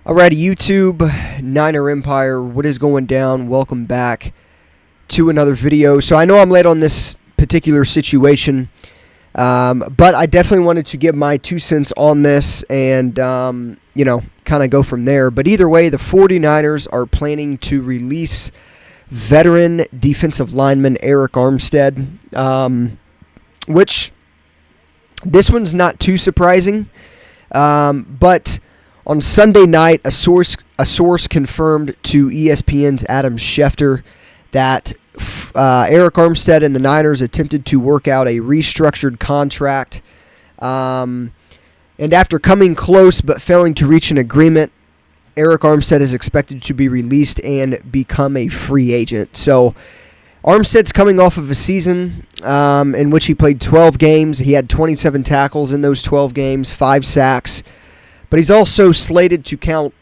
Alrighty, YouTube, Niner Empire, what is going down? Welcome back to another video. So I know I'm late on this particular situation, but I definitely wanted to give my 2 cents on this and, kind of go from there. But either way, the 49ers are planning to release veteran defensive lineman Arik Armstead, which this one's not too surprising, but on Sunday night, a source confirmed to ESPN's Adam Schefter that Arik Armstead and the Niners attempted to work out a restructured contract, and after coming close but failing to reach an agreement, Arik Armstead is expected to be released and become a free agent. So Armstead's coming off of a season in which he played 12 games. He had 27 tackles in those 12 games, 5 sacks. But he's also slated to count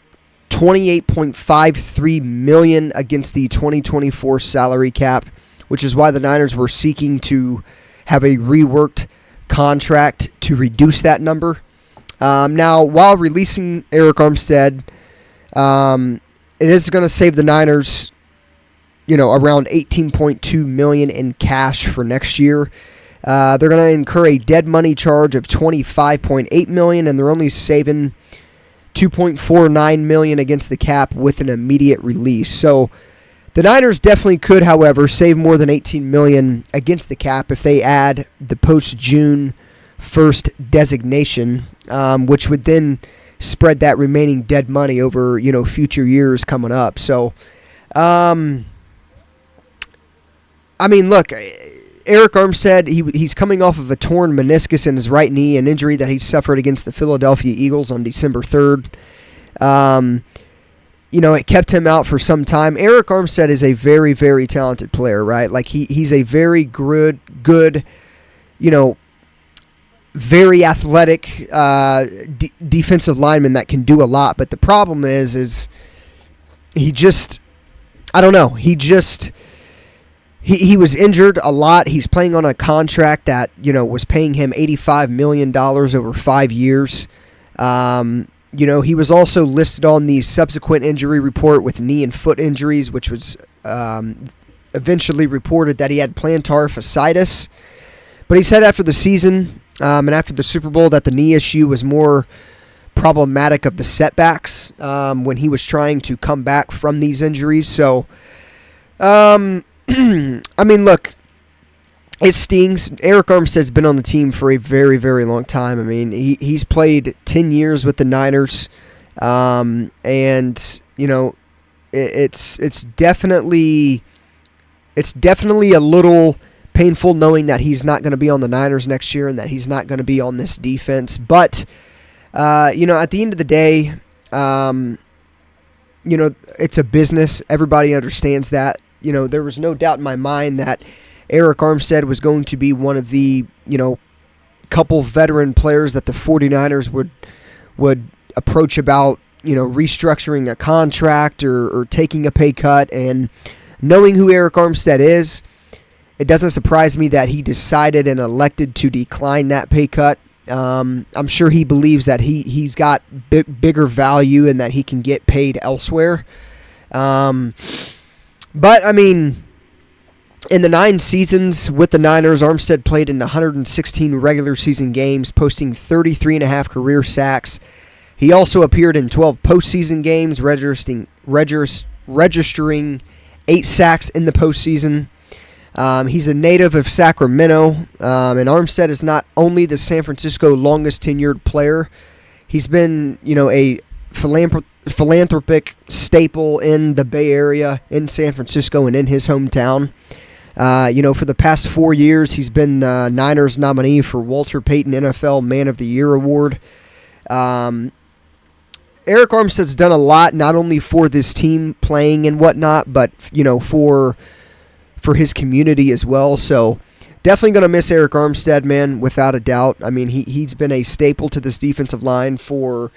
$28.53 million against the 2024 salary cap, which is why the Niners were seeking to have a reworked contract to reduce that number. Now, while releasing Arik Armstead, it is going to save the Niners, around $18.2 million in cash for next year. They're going to incur a dead money charge of $25.8 million, and they're only saving $2.49 million against the cap with an immediate release. So the Niners definitely could, however, save more than $18 million against the cap if they add the post-June 1st designation, which would then spread that remaining dead money over future years coming up. So, look. Arik Armstead, he's coming off of a torn meniscus in his right knee, an injury that he suffered against the Philadelphia Eagles on December 3rd. It kept him out for some time. Arik Armstead is a very, very talented player, right? Like, he's a very good, very athletic defensive lineman that can do a lot. But the problem is he just, I don't know, He was injured a lot. He's playing on a contract that, was paying him $85 million over 5 years. He was also listed on the subsequent injury report with knee and foot injuries, which was eventually reported that he had plantar fasciitis. But he said after the season and after the Super Bowl that the knee issue was more problematic of the setbacks when he was trying to come back from these injuries. So, look, it stings. Arik Armstead's been on the team for a very, very long time. He's played 10 years with the Niners, and it's definitely a little painful knowing that he's not going to be on the Niners next year and that he's not going to be on this defense. But at the end of the day, it's a business. Everybody understands that. There was no doubt in my mind that Arik Armstead was going to be one of the, couple veteran players that the 49ers would approach about, restructuring a contract or taking a pay cut. And knowing who Arik Armstead is, it doesn't surprise me that he decided and elected to decline that pay cut. I'm sure he believes that he's got bigger value and that he can get paid elsewhere. But, in the 9 seasons with the Niners, Armstead played in 116 regular season games, posting 33.5 career sacks. He also appeared in 12 postseason games, registering 8 sacks in the postseason. He's a native of Sacramento, and Armstead is not only the San Francisco longest tenured player, he's been, a philanthropic staple in the Bay Area, in San Francisco, and in his hometown. For the past 4 years, he's been the Niners nominee for Walter Payton NFL Man of the Year Award. Arik Armstead's done a lot, not only for this team playing and whatnot, but, for his community as well. So definitely going to miss Arik Armstead, man, without a doubt. He's been a staple to this defensive line for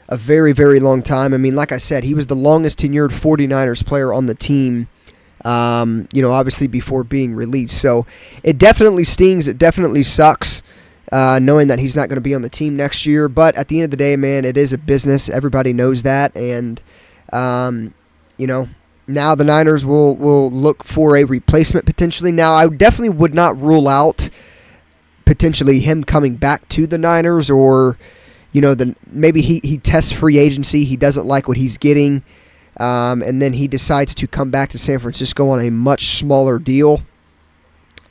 a very, very long time. Like I said, he was the longest tenured 49ers player on the team, obviously before being released. So it definitely stings. It definitely sucks. knowing that he's not going to be on the team next year. But at the end of the day, man, it is a business. Everybody knows that. And, now the Niners will look for a replacement potentially. Now, I definitely would not rule out potentially him coming back to the Niners, or maybe he tests free agency. He doesn't like what he's getting, and then he decides to come back to San Francisco on a much smaller deal.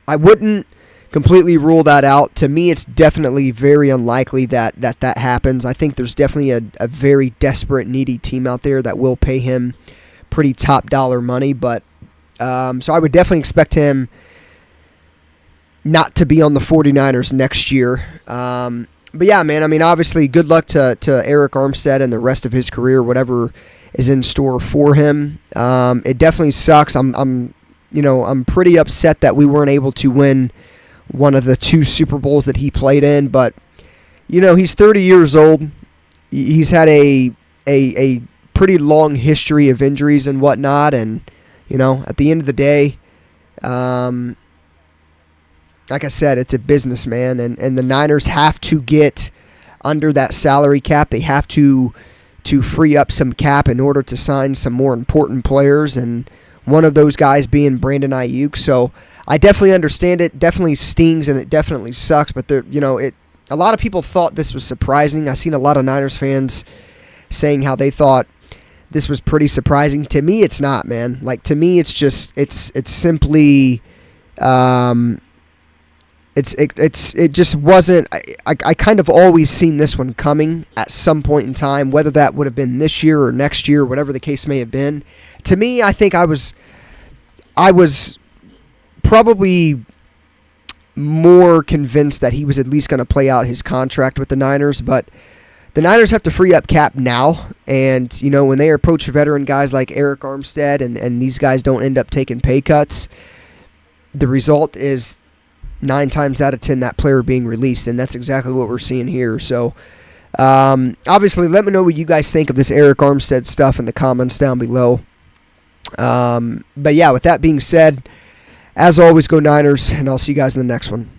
I wouldn't completely rule that out. To me, it's definitely very unlikely that happens. I think there's definitely a very desperate, needy team out there that will pay him pretty top dollar money. But so I would definitely expect him not to be on the 49ers next year. But yeah, man, I mean, obviously, good luck to Arik Armstead and the rest of his career, whatever is in store for him. It definitely sucks. I'm pretty upset that we weren't able to win one of the 2 Super Bowls that he played in. But he's 30 years old. He's had a pretty long history of injuries and whatnot. And at the end of the day, like I said, it's a business, man, and the Niners have to get under that salary cap. They have to free up some cap in order to sign some more important players, and one of those guys being Brandon Ayuk. So I definitely understand it. Definitely stings, and it definitely sucks. But a lot of people thought this was surprising. I've seen a lot of Niners fans saying how they thought this was pretty surprising. To me, it's not, man. Like, to me, it's just it's simply. It just wasn't. I kind of always seen this one coming at some point in time, whether that would have been this year or next year, whatever the case may have been. To me, I think I was probably more convinced that he was at least going to play out his contract with the Niners, but the Niners have to free up cap now, and when they approach veteran guys like Arik Armstead and these guys don't end up taking pay cuts, the result is 9 times out of 10 that player being released, and that's exactly what we're seeing here. So obviously, let me know what you guys think of this Arik Armstead stuff in the comments down below. But yeah, with that being said, as always, go Niners, and I'll see you guys in the next one.